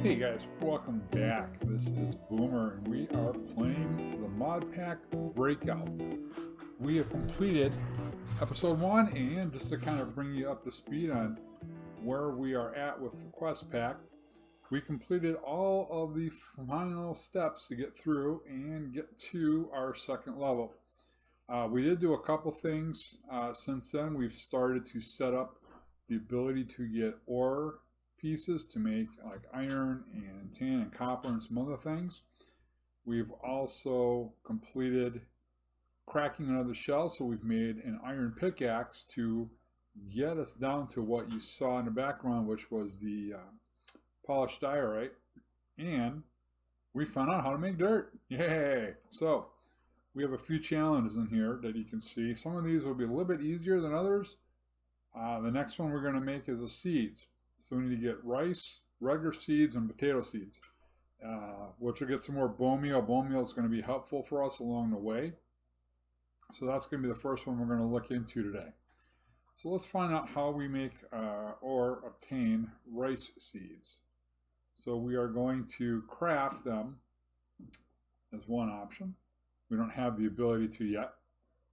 Hey guys, welcome back. This is Boomer and we are playing the Mod Pack Breakout. We have completed episode 1, and just to kind of bring you up to speed on where we are at with the quest pack, we completed all of the final steps to get through and get to our second level. We did do a couple things since then. We've started to set up the ability to get ore pieces to make like iron and tin and copper and some other things. We've also completed cracking another shell, so we've made an iron pickaxe to get us down to what you saw in the background, which was the polished diorite, and we found out how to make dirt. Yay! So we have a few challenges in here that you can see. Some of these will be a little bit easier than others. The next one we're going to make is the seeds. So we need to get rice, regular seeds, and potato seeds, which will get some more bone meal. Bone meal is going to be helpful for us along the way. So that's going to be the first one we're going to look into today. So let's find out how we make or obtain rice seeds. So we are going to craft them as one option. We don't have the ability to yet.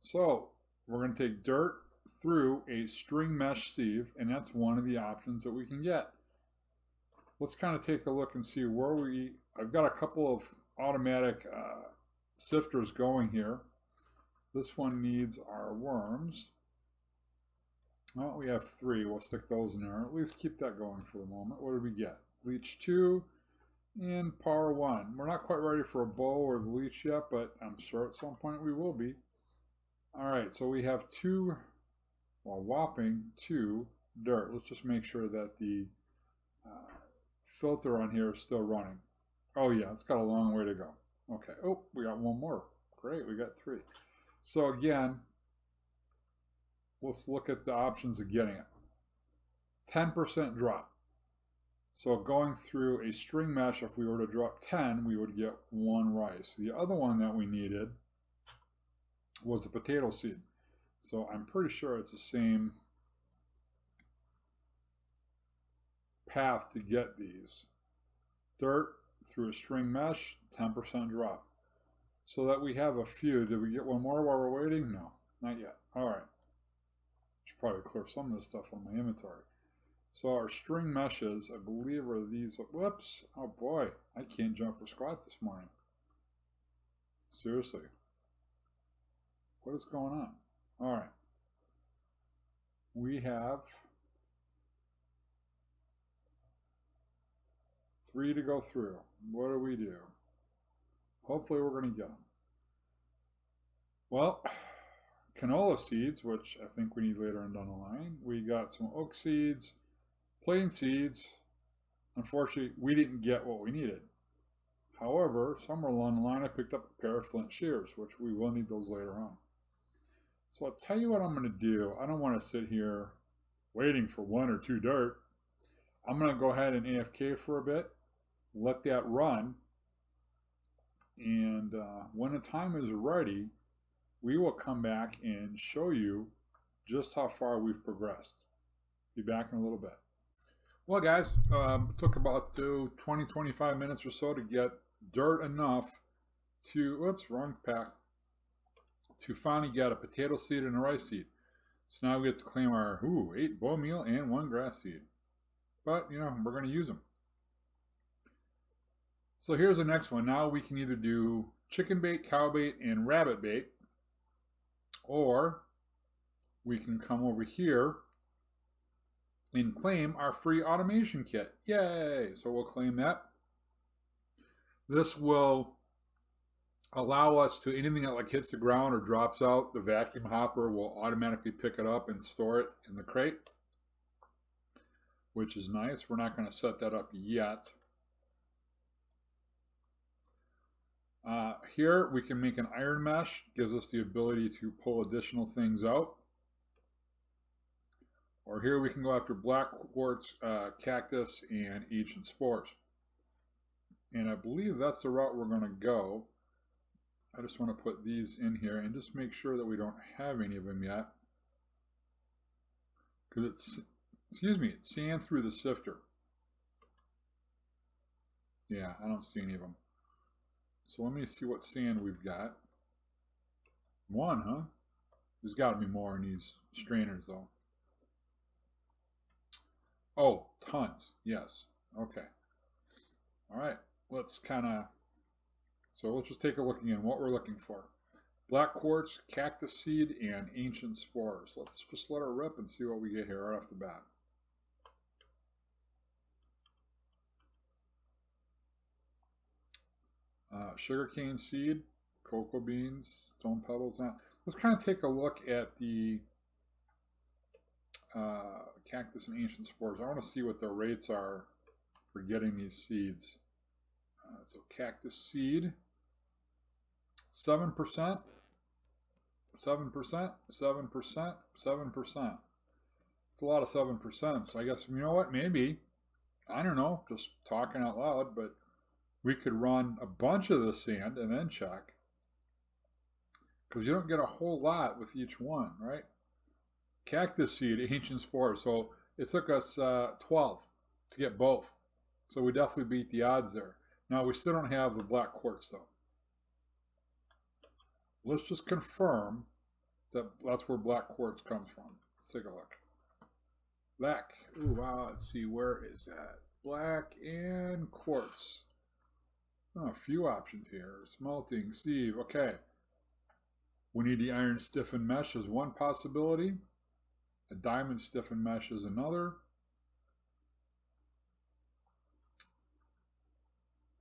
So we're going to take dirt through a string mesh sieve, and that's one of the options that we can get. Let's kind of take a look and see where I've got a couple of automatic sifters going here. This one needs our worms. Well, we have 3. We'll stick those in there. At least keep that going for the moment. What did we get? Leech 2 and power 1. We're not quite ready for a bow or the leech yet, but I'm sure at some point we will be. All right, so we have 2, well, whopping 2 dirt. Let's just make sure that the filter on here is still running. Oh yeah, it's got a long way to go. Okay, oh, we got one more. Great, we got 3. So again, let's look at the options of getting it. 10% drop. So going through a string mesh, if we were to drop 10, we would get 1 rice. The other one that we needed was a potato seed. So I'm pretty sure it's the same path to get these. Dirt through a string mesh, 10% drop. So that we have a few. Did we get one more while we're waiting? No, not yet. All right. Should probably clear some of this stuff on my inventory. So our string meshes, I believe, are these. Whoops. Oh boy, I can't jump for squat this morning. Seriously. What is going on? All right. We have 3 to go through. What do we do? Hopefully we're going to get them. Well, canola seeds, which I think we need later on down the line. We got some oak seeds, plain seeds. Unfortunately, we didn't get what we needed. However, somewhere along the line I picked up a pair of flint shears, which we will need those later on. So I'll tell you what I'm going to do. I don't want to sit here waiting for 1 or 2 dirt. I'm going to go ahead and AFK for a bit, let that run, and when the time is ready, we will come back and show you just how far we've progressed. Be back in a little bit. Well guys, it took about 20-25 minutes or so to get dirt enough to, oops, wrong path, to finally get a potato seed and a rice seed. So now we get to claim our 8 bone meal and 1 grass seed. But, you know, we're going to use them. So here's the next one. Now we can either do chicken bait, cow bait, and rabbit bait, or we can come over here and claim our free automation kit. Yay! So we'll claim that. This will allow us to, anything that like hits the ground or drops out, the vacuum hopper will automatically pick it up and store it in the crate, which is nice. We're not going to set that up yet. Here we can make an iron mesh, gives us the ability to pull additional things out. Or here we can go after black quartz, cactus, and ancient spores. And I believe that's the route we're going to go. I just want to put these in here and just make sure that we don't have any of them yet. Because it's, excuse me, it's sand through the sifter. Yeah, I don't see any of them. So let me see what sand we've got. One, huh? There's got to be more in these strainers, though. Oh, tons. Yes. Okay. All right. Let's kind of. So let's just take a look again. What we're looking for: black quartz, cactus seed, and ancient spores. Let's just let it rip and see what we get here right off the bat. Sugarcane seed, cocoa beans, stone pebbles. Now, let's kind of take a look at the cactus and ancient spores. I want to see what the rates are for getting these seeds. So cactus seed, 7%, 7%, 7%, 7%. It's a lot of 7%. So I guess, you know what, maybe, I don't know, just talking out loud, but we could run a bunch of this sand and then check. Because you don't get a whole lot with each one, right? Cactus seed, ancient spores. So it took us 12 to get both. So we definitely beat the odds there. Now we still don't have the black quartz though. Let's just confirm that that's where black quartz comes from. Let's take a look. Black. Ooh, wow. Let's see. Where is that? Black and quartz. Oh, a few options here. Smelting, sieve. Okay. We need the iron stiffened mesh as one possibility. A diamond stiffened mesh is another.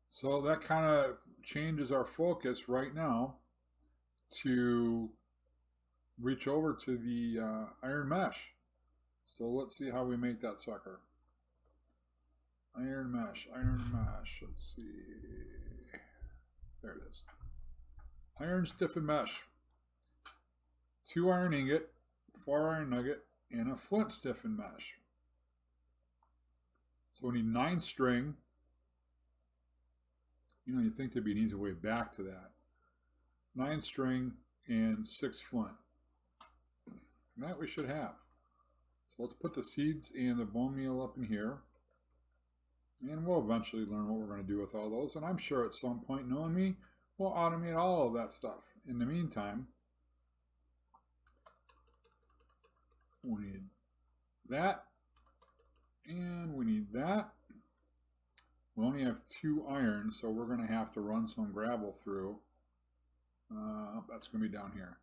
So that kind of changes our focus right now to reach over to the iron mesh. So let's see how we make that sucker. Iron mesh, iron mesh. Let's see. There it is. Iron stiffened mesh. 2 iron ingot, 4 iron nugget, and a flint stiffened mesh. So we need 9 string. You know, you'd think there'd be an easy way back to that. 9 string and 6 flint. That we should have. So let's put the seeds and the bone meal up in here. And we'll eventually learn what we're going to do with all those. And I'm sure at some point, knowing me, we'll automate all of that stuff. In the meantime, we need that. And we need that. We only have 2 iron, so we're going to have to run some gravel through. That's going to be down here.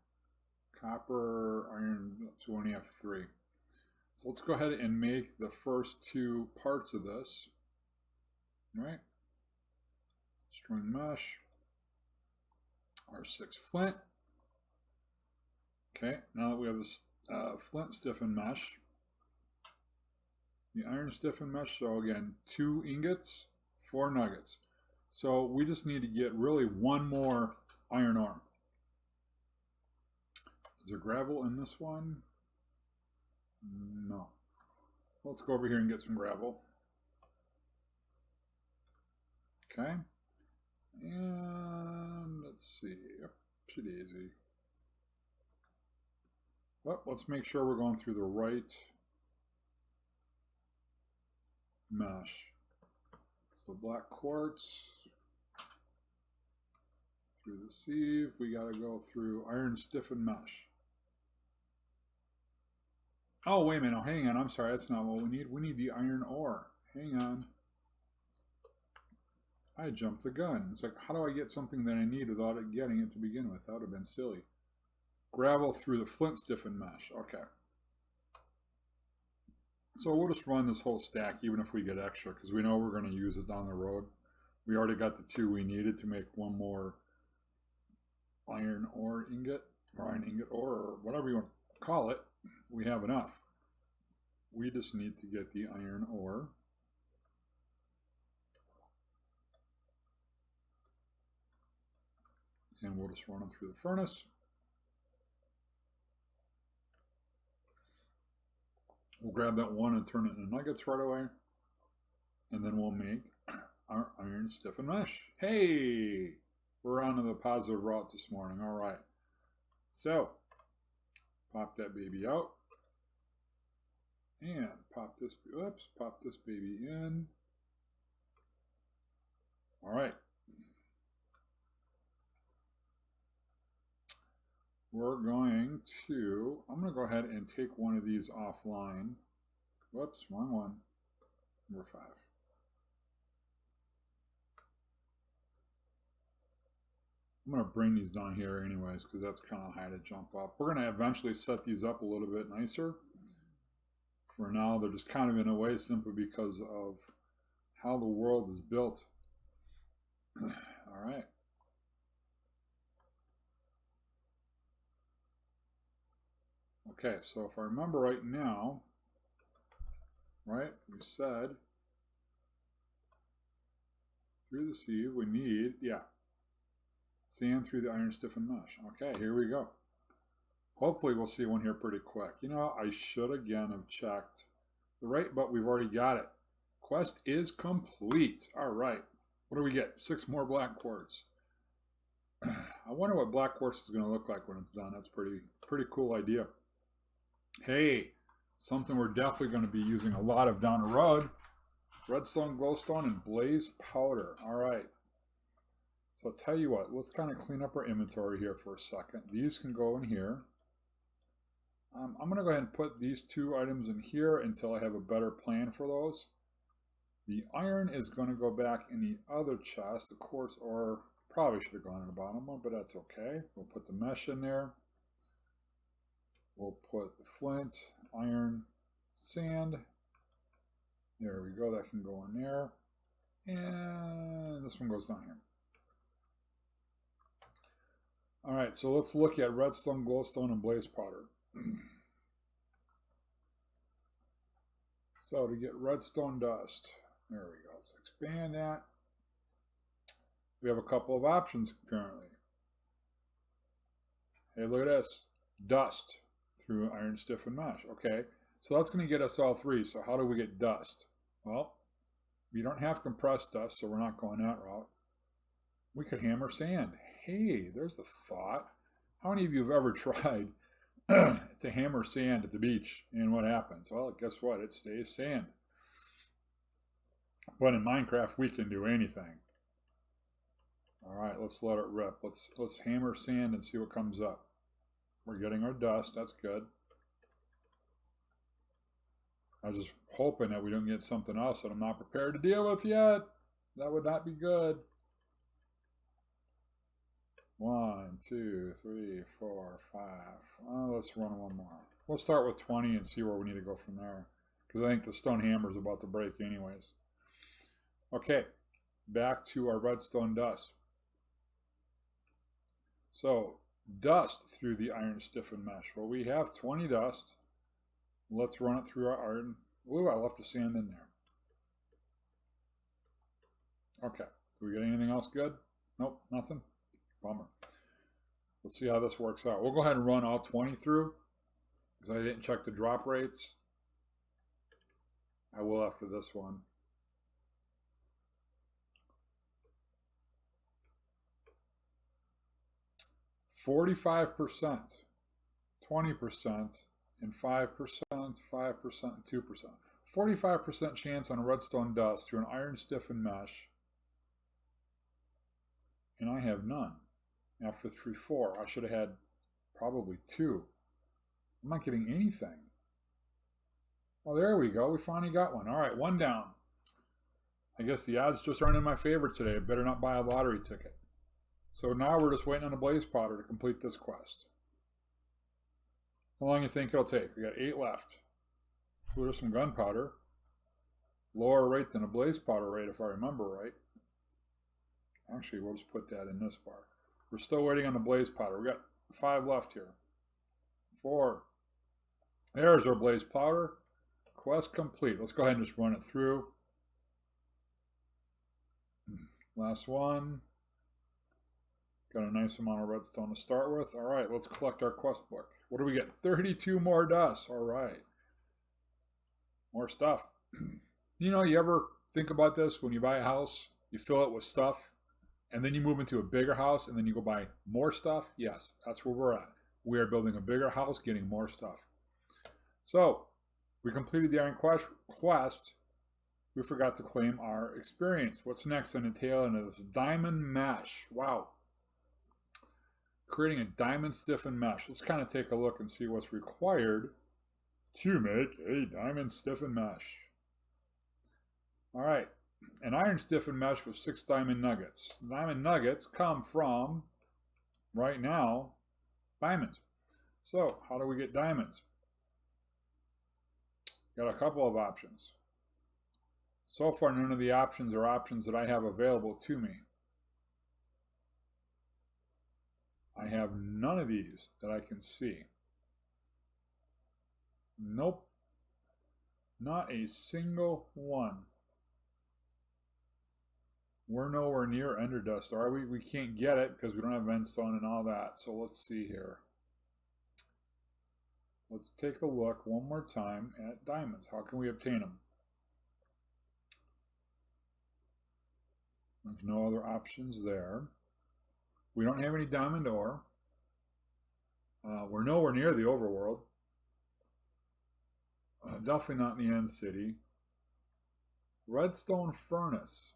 Copper, iron, so we only have 3. So let's go ahead and make the first 2 parts of this. All right. String mesh. Our 6 flint. Okay, now that we have this flint stiffened mesh, the iron stiffened mesh, so again, 2 ingots, 4 nuggets. So we just need to get really 1 more iron ore. Is there gravel in this one? No. Let's go over here and get some gravel. Okay. And let's see. Yep, pretty easy. Well, let's make sure we're going through the right mesh. So black quartz. Through the sieve, we got to go through iron stiffened mesh. Oh, wait a minute. Oh, hang on. I'm sorry. That's not what we need. We need the iron ore. Hang on. I jumped the gun. It's like, how do I get something that I need without it getting it to begin with? That would have been silly. Gravel through the flint stiffened mesh. Okay. So we'll just run this whole stack even if we get extra because we know we're going to use it down the road. We already got the 2 we needed to make 1 more iron ore ingot, or iron ingot ore, or whatever you want to call it. We have enough. We just need to get the iron ore. And we'll just run them through the furnace. We'll grab that 1 and turn it into nuggets right away. And then we'll make our iron stiffened mesh. Hey! We're on to the positive route this morning. All right. So, pop that baby out. And pop this baby in. All right. We're going to, I'm going to go ahead and take one of these offline. Whoops, wrong one. Number 5. I'm going to bring these down here anyways because that's kind of high to jump up. We're going to eventually set these up a little bit nicer. For now, they're just kind of in a way simply because of how the world is built. All right. Okay, so if I remember right now, right, we said through the sieve we need, yeah, sand through the iron stiffened mesh. Okay, here we go. Hopefully we'll see one here pretty quick. You know, I should again have checked the rate, but we've already got it. Quest is complete. All right. What do we get? 6 more black quartz. I wonder what black quartz is going to look like when it's done. That's pretty cool idea. Hey, something we're definitely going to be using a lot of down the road. Redstone, glowstone, and blaze powder. All right. So I'll tell you what. Let's kind of clean up our inventory here for a second. These can go in here. I'm going to go ahead and put these 2 items in here until I have a better plan for those. The iron is going to go back in the other chest, of course, or probably should have gone in the bottom one, but that's okay. We'll put the mesh in there. We'll put the flint, iron, sand. There we go. That can go in there. And this one goes down here. All right, so let's look at redstone, glowstone, and blaze powder. So to get redstone dust, there we go. Let's expand that. We have a couple of options apparently. Hey, look at this. Dust through iron stiffened mesh. Okay, so that's going to get us all 3. So how do we get dust? Well, we don't have compressed dust, so we're not going that route. We could hammer sand. Hey, there's the thought. How many of you have ever tried to hammer sand at the beach, and what happens? Well, guess what? It stays sand. But in Minecraft, we can do anything. All right, let's let it rip. Let's hammer sand and see what comes up. We're getting our dust. That's good. I was just hoping that we don't get something else that I'm not prepared to deal with yet. That would not be good. 1, 2, 3, 4, 5. Let's run one more. We'll start with 20 and see where we need to go from there. Because I think the stone hammer is about to break anyways. Okay, back to our redstone dust. So, dust through the iron stiffened mesh. Well, we have 20 dust. Let's run it through our iron. Ooh, I left the sand in there. Okay, do we get anything else good? Nope, nothing. Bummer. Let's see how this works out. We'll go ahead and run all 20 through because I didn't check the drop rates. I will after this one. "45%, 20%, and 5%, 5%, and 2%. 45% chance on redstone dust through an iron stiffened mesh. And I have none. After through 4, I should have had probably 2. I'm not getting anything. Well, there we go. We finally got one. All right, 1 down. I guess the odds just aren't in my favor today. I better not buy a lottery ticket. So now we're just waiting on the blaze powder to complete this quest. How long do you think it'll take? We got 8 left. Ooh, there's some gunpowder. Lower rate than a blaze powder rate if I remember right. Actually, we'll just put that in this bar. We're still waiting on the blaze powder. We got 5 left here. 4. There's our blaze powder. Quest complete. Let's go ahead and just run it through. Last one. Got a nice amount of redstone to start with. All right, let's collect our quest book. What do we get? 32 more dust. All right. More stuff. You know, you ever think about this when you buy a house? You fill it with stuff, and then you move into a bigger house, and then you go buy more stuff? Yes, that's where we're at. We are building a bigger house, getting more stuff. So, we completed the iron quest. We forgot to claim our experience. What's next on the tail end of this? Diamond mesh. Wow. Creating a diamond stiffened mesh. Let's kind of take a look and see what's required to make a diamond stiffened mesh. All right. An iron stiffened mesh with 6 diamond nuggets. Diamond nuggets come from, right now, diamonds. So, how do we get diamonds? Got a couple of options. So far, none of the options are options that I have available to me. I have none of these that I can see. Nope. Not a single one. We're nowhere near Ender Dust, are we? We can't get it because we don't have Endstone and all that. So let's see here. Let's take a look one more time at diamonds. How can we obtain them? There's no other options there. We don't have any diamond ore. We're nowhere near the overworld. Definitely not in the end city. Redstone furnace.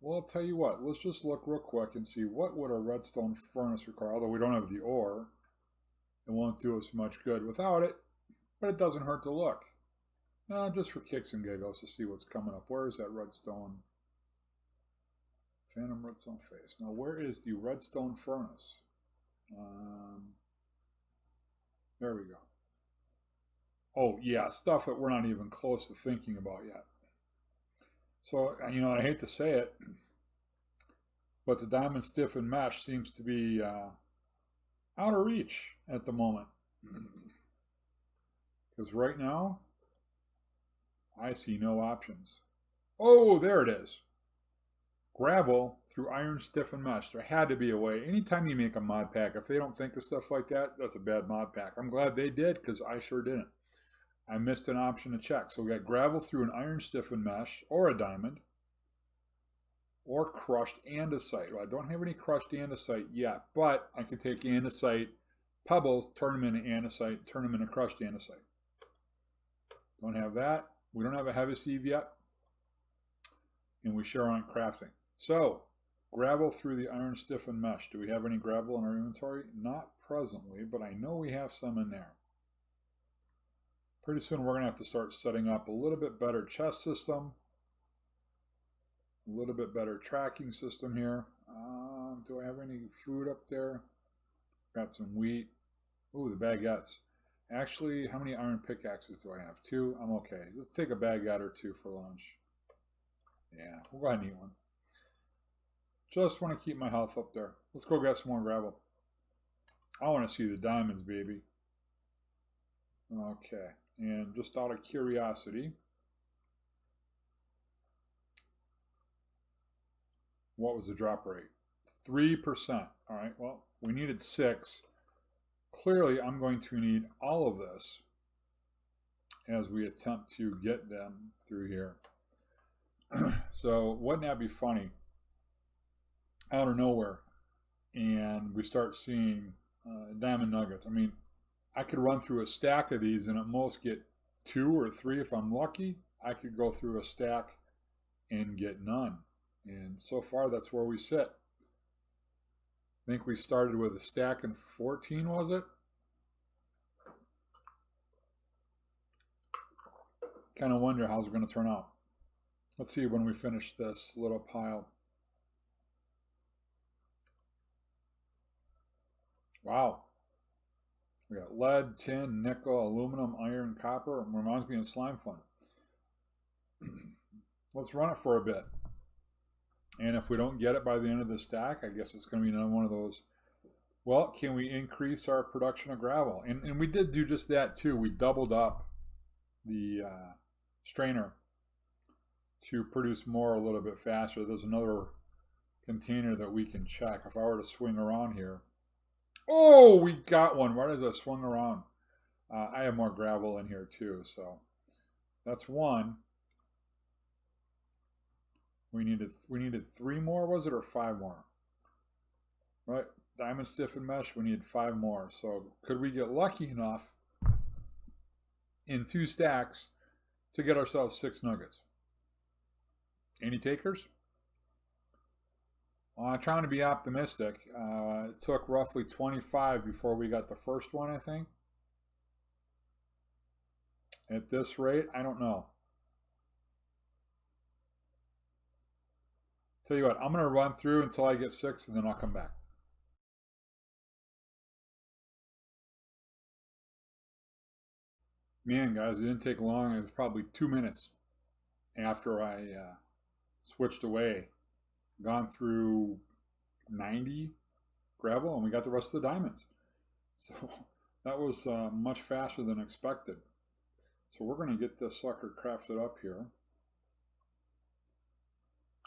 Well, I'll tell you what. Let's just look real quick and see what would a redstone furnace require. Although we don't have the ore, it won't do us much good without it. But it doesn't hurt to look. Just for kicks and giggles to see what's coming up. Where is that redstone? Phantom redstone face. Now, where is the redstone furnace? There we go. Oh, yeah, stuff that we're not even close to thinking about yet. So, I hate to say it, but the diamond stiffened mesh seems to be out of reach at the moment. Because right now, I see no options. Oh, there it is. Gravel through iron stiffened mesh. There had to be a way. Anytime you make a mod pack, if they don't think of stuff like that, that's a bad mod pack. I'm glad they did because I sure didn't. I missed an option to check. So we got gravel through an iron stiffened mesh or a diamond or crushed andesite. Well, I don't have any crushed andesite yet, but I can take andesite pebbles, turn them into andesite, turn them into crushed andesite. Don't have that. We don't have a heavy sieve yet, and we sure aren't crafting. So, gravel through the iron stiffened mesh. Do we have any gravel in our inventory? Not presently, but I know we have some in there. Pretty soon we're going to have to start setting up a little bit better chest system, a little bit better tracking system here. Do I have any food up there? Got some wheat. Ooh, the baguettes. Actually, how many iron pickaxes do I have? 2? I'm okay. Let's take a baguette or 2 for lunch. Yeah, we'll go ahead and eat one. Just want to keep my health up there. Let's go get some more gravel. I want to see the diamonds, baby. Okay, and just out of curiosity, what was the drop rate? 3%. All right, well, we needed 6. Clearly, I'm going to need all of this as we attempt to get them through here. So, wouldn't that be funny? Out of nowhere, and we start seeing diamond nuggets. I mean, I could run through a stack of these and at most get 2 or 3 if I'm lucky. I could go through a stack and get none. And so far, that's where we sit. I think we started with a stack in 14, was it? Kind of wonder how's it going to turn out. Let's see when we finish this little pile. Wow. We got lead, tin, nickel, aluminum, iron, copper. It reminds me of slime fun. Let's run it for a bit. And if we don't get it by the end of the stack, I guess it's going to be another one of those. Well, can we increase our production of gravel? And we did do just that too. We doubled up the strainer to produce more a little bit faster. There's another container that we can check. If I were to swing around here. Oh, we got one. Why does that swing around? I have more gravel in here too, so that's one. We needed 3 more, was it, or 5 more? Right, diamond stiffened mesh. We need 5 more. So could we get lucky enough in 2 stacks to get ourselves 6 nuggets. Any takers? I'm trying to be optimistic. It took roughly 25 before we got the first one, I think. At this rate, I don't know. Tell you what, I'm going to run through until I get 6 and then I'll come back. Man, guys, it didn't take long. It was probably 2 minutes after I switched away. Gone through 90 gravel and we got the rest of the diamonds. So that was much faster than expected. So we're going to get this sucker crafted up here.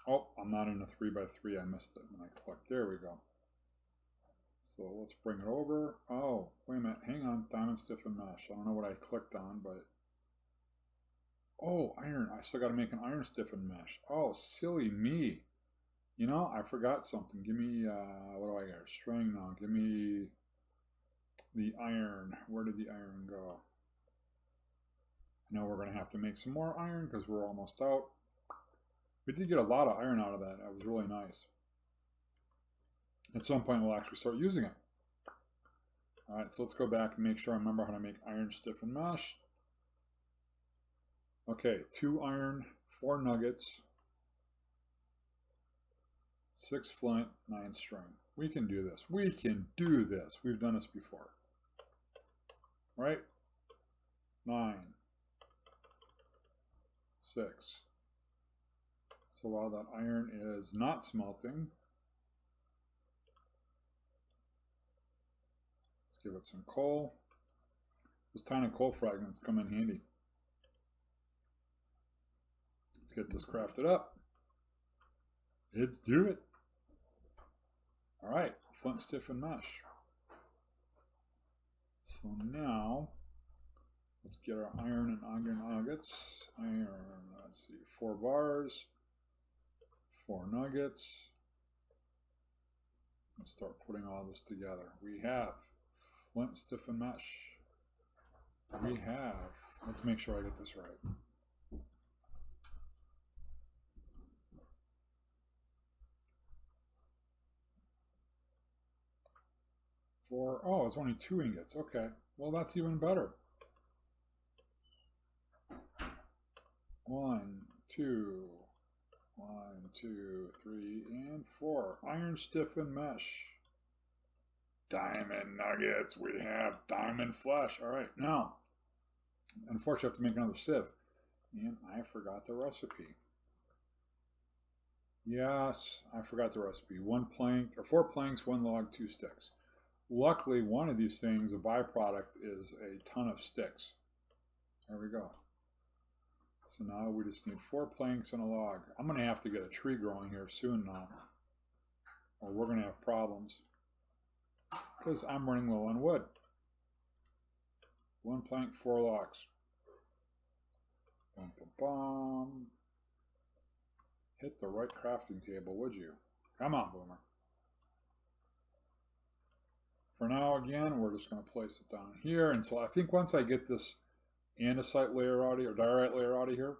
Oh, I'm not in a 3x3. I missed it when I clicked. There we go. So let's bring it over. Oh, wait a minute. Hang on. Diamond stiffen mesh. I don't know what I clicked on, but... Oh, iron. I still got to make an iron stiffen mesh. Oh, silly me. You know, I forgot something. Give me, what do I got? String now. Give me the iron. Where did the iron go? I know we're going to have to make some more iron because we're almost out. We did get a lot of iron out of that. That was really nice. At some point, we'll actually start using it. All right, so let's go back and make sure I remember how to make iron stiffen mesh. Okay, 2 iron, 4 nuggets, 6 flint, 9 string. We can do this. We can do this. We've done this before. All right? 9, 6. So while that iron is not smelting, let's give it some coal. Those tiny coal fragments come in handy. Let's get this crafted up. Let's do it. All right, flint stiffen mesh. So now, let's get our iron and iron nuggets. Iron, let's see, 4 bars, 4 nuggets. Let's start putting all this together. We have flint stiffen mesh. We have, let's make sure I get this right. Oh, it's only 2 ingots. Okay, well that's even better. 1, 2, 1, 2, 3, and 4. Iron stiffen mesh. Diamond nuggets. We have diamond flesh. All right, now, unfortunately, I have to make another sieve, and I forgot the recipe. Yes, I forgot the recipe. 1 plank, or 4 planks, 1 log, 2 sticks. Luckily, one of these things, a byproduct, is a ton of sticks. There we go. So now we just need 4 planks and a log. I'm going to have to get a tree growing here soon now, or we're going to have problems, because I'm running low on wood. 1 plank, 4 logs. Bum, bum, bum. Hit the right crafting table, would you? Come on, Boomer. For now, again, we're just going to place it down here until I think once I get this andesite layer out of here, or diorite layer out of here,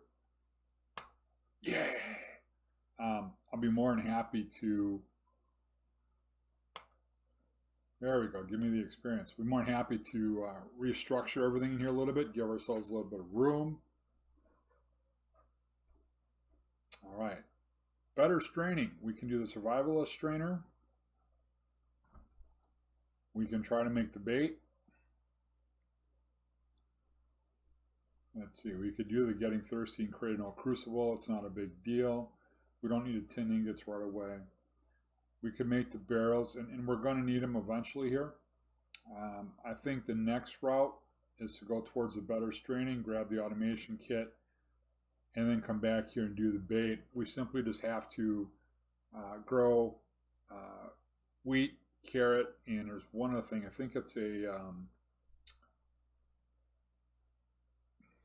yeah, I'll be more than happy to. There we go. Give me the experience. We're more than happy to restructure everything in here a little bit, give ourselves a little bit of room. All right. Better straining. We can do the survivalist strainer. We can try to make the bait. Let's see. We could do the getting thirsty and create an old crucible. It's not a big deal. We don't need a tin ingots right away. We could make the barrels, and we're going to need them eventually here. I think the next route is to go towards the better straining, grab the automation kit, and then come back here and do the bait. We simply just have to grow wheat, carrot, and there's one other thing. I think it's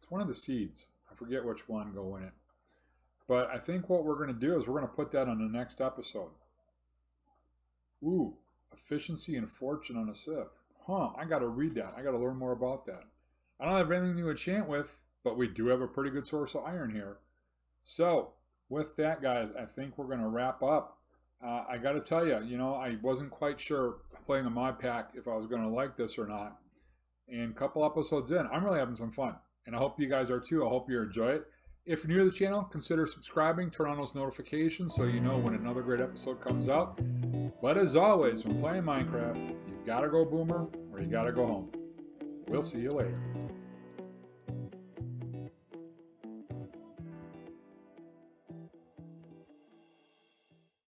one of the seeds. I forget which one go in it. But I think what we're going to do is we're going to put that on the next episode. Ooh, efficiency and fortune on a sieve. Huh, I got to read that. I got to learn more about that. I don't have anything to enchant with. but we do have a pretty good source of iron here. So with that, guys, I think we're going to wrap up. I got to tell you, I wasn't quite sure playing a mod pack if I was going to like this or not. And a couple episodes in, I'm really having some fun. And I hope you guys are too. I hope you enjoy it. If you're new to the channel, consider subscribing, turn on those notifications so you know when another great episode comes out. But as always, when playing Minecraft, you gotta go boomer or you gotta go home. We'll see you later.